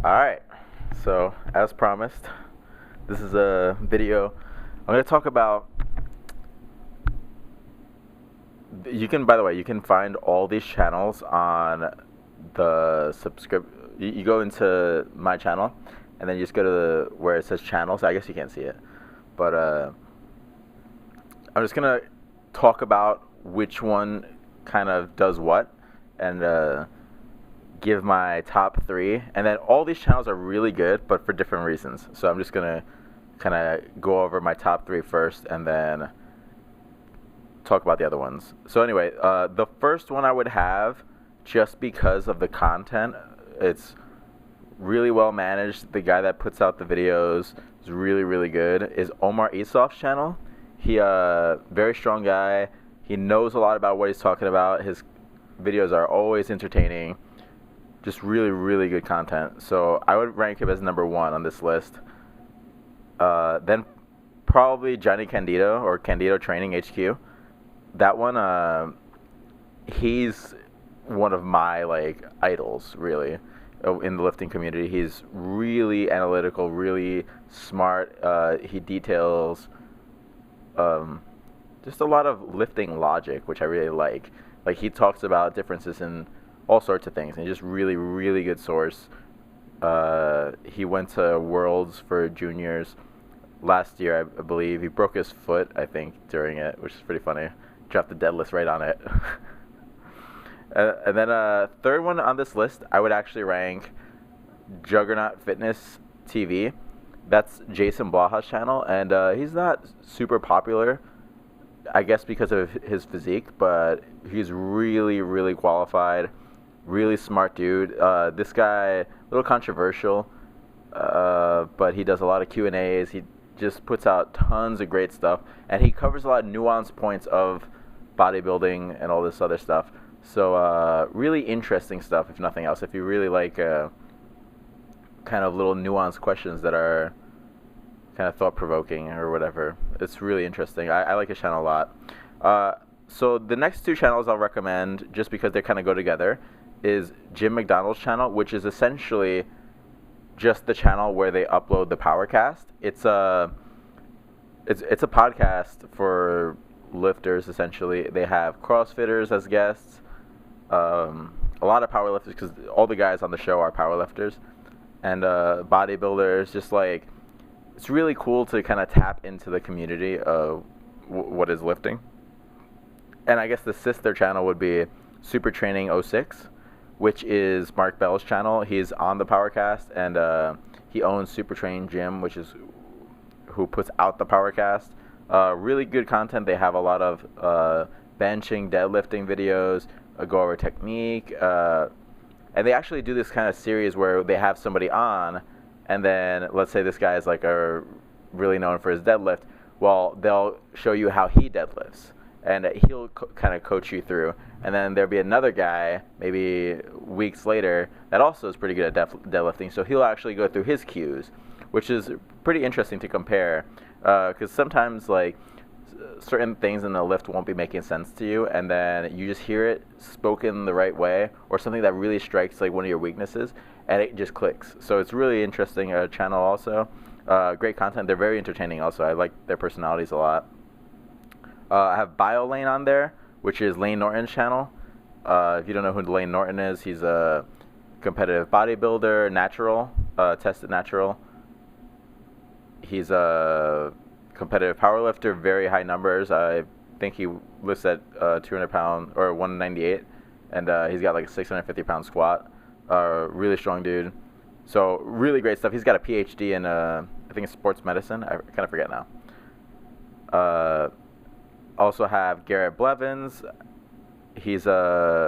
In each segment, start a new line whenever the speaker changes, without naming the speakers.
Alright, so as promised, this is a video. I'm going to talk about, by the way, you can find all these channels on the you go into my channel, and then you just go to where it says channels. I guess you can't see it, but I'm just going to talk about which one kind of does what, and give my top three. And then all these channels are really good, but for different reasons. So I'm just gonna kind of go over my top three first, and then talk about the other ones. So anyway, the first one I would have, just because of the content, it's really well managed. The guy that puts out the videos is really, really good. Is Omar Isof's channel. He very strong guy. He knows a lot about what he's talking about. His videos are always entertaining. Just really, really good content. So I would rank him as number one on this list. Then probably Johnny Candido, or Candido Training HQ. That one, he's one of my idols, really, in the lifting community. He's really analytical, really smart. He details just a lot of lifting logic, which I really like. Like, he talks about differences in all sorts of things, and just really, really good source. He went to Worlds for juniors last year, I believe. He broke his foot, I think, during it, which is pretty funny. Dropped the deadlift right on it. And then third one on this list, I would actually rank Juggernaut Fitness TV. That's Jason Blaha's channel, and he's not super popular, I guess because of his physique, but he's really, really qualified. Really smart dude. This guy, a little controversial, but he does a lot of Q&As. He just puts out tons of great stuff, and he covers a lot of nuanced points of bodybuilding and all this other stuff. So really interesting stuff, if nothing else. If you really like kind of little nuanced questions that are kind of thought-provoking or whatever, it's really interesting. I like his channel a lot. So the next two channels I'll recommend, just because they kind of go together, is Jim McDonald's channel, which is essentially just the channel where they upload the Powercast. It's a podcast for lifters, essentially. They have CrossFitters as guests, a lot of powerlifters, because all the guys on the show are powerlifters, and bodybuilders. Just it's really cool to kind of tap into the community of what is lifting. And I guess the sister channel would be Super Training 06, which is Mark Bell's channel. He's on the Powercast, and he owns Super Train Gym, which is who puts out the Powercast. Really good content. They have a lot of benching, deadlifting videos, go over technique, and they actually do this kind of series where they have somebody on, and then let's say this guy is really known for his deadlift. Well, they'll show you how he deadlifts, and he'll kind of coach you through. And then there'll be another guy, maybe weeks later, that also is pretty good at deadlifting. So he'll actually go through his cues, which is pretty interesting to compare. Because sometimes, certain things in the lift won't be making sense to you, and then you just hear it spoken the right way, or something that really strikes one of your weaknesses, and it just clicks. So it's really interesting channel also. Great content. They're very entertaining also. I like their personalities a lot. I have BioLane on there, which is Lane Norton's channel. If you don't know who Lane Norton is, he's a competitive bodybuilder, natural, tested natural. He's a competitive powerlifter, very high numbers. I think he lifts at 200 pounds or 198, and he's got a 650 pound squat. Really strong dude. So really great stuff. He's got a PhD in I think it's sports medicine. I kind of forget now. Also have Garrett Blevins. He's actually,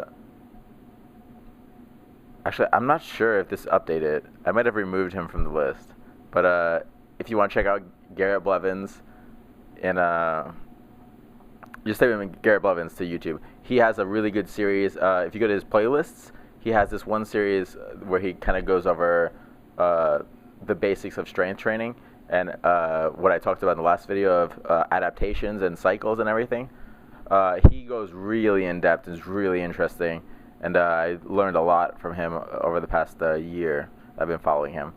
I'm not sure if this is updated. I might have removed him from the list. But if you want to check out Garrett Blevins, and just type in Garrett Blevins to YouTube. He has a really good series. If you go to his playlists, he has this one series where he kind of goes over the basics of strength training, and what I talked about in the last video of adaptations and cycles and everything. He goes really in depth. It's really interesting, and I learned a lot from him over the past year. I've been following him.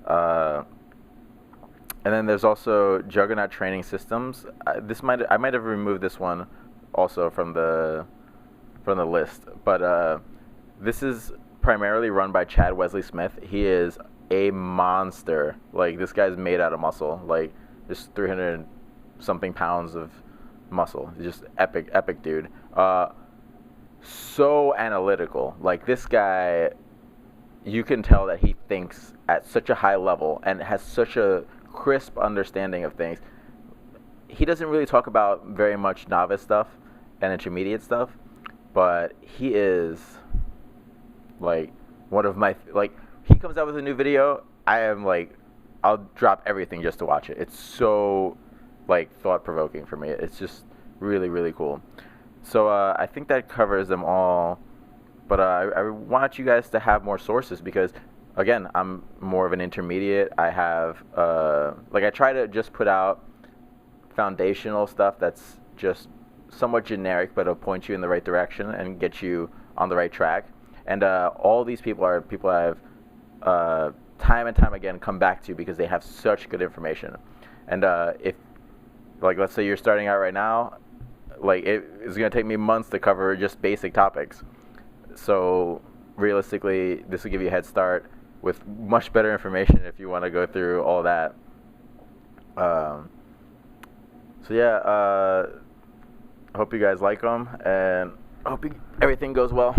Uh, and then there's also Juggernaut Training Systems. I might have removed this one also from the list, but this is primarily run by Chad Wesley Smith. He is a monster. Like, this guy's made out of muscle. Like, just 300 something pounds of muscle. He's just epic dude. So analytical. Like, this guy, you can tell that he thinks at such a high level and has such a crisp understanding of things. He doesn't really talk about very much novice stuff and intermediate stuff, but he is like one of my he comes out with a new video, I am like, I'll drop everything just to watch it. It's so like thought provoking for me. It's just really cool. So I think that covers them all. But I want you guys to have more sources because, again, I'm more of an intermediate. I have, I try to just put out foundational stuff that's just somewhat generic, but it'll point you in the right direction and get you on the right track. And all these people are people I've time and time again come back to because they have such good information. And if, let's say you're starting out right now, it's going to take me months to cover just basic topics. So realistically, this will give you a head start with much better information if you want to go through all that. I hope you guys like them, and I hope everything goes well.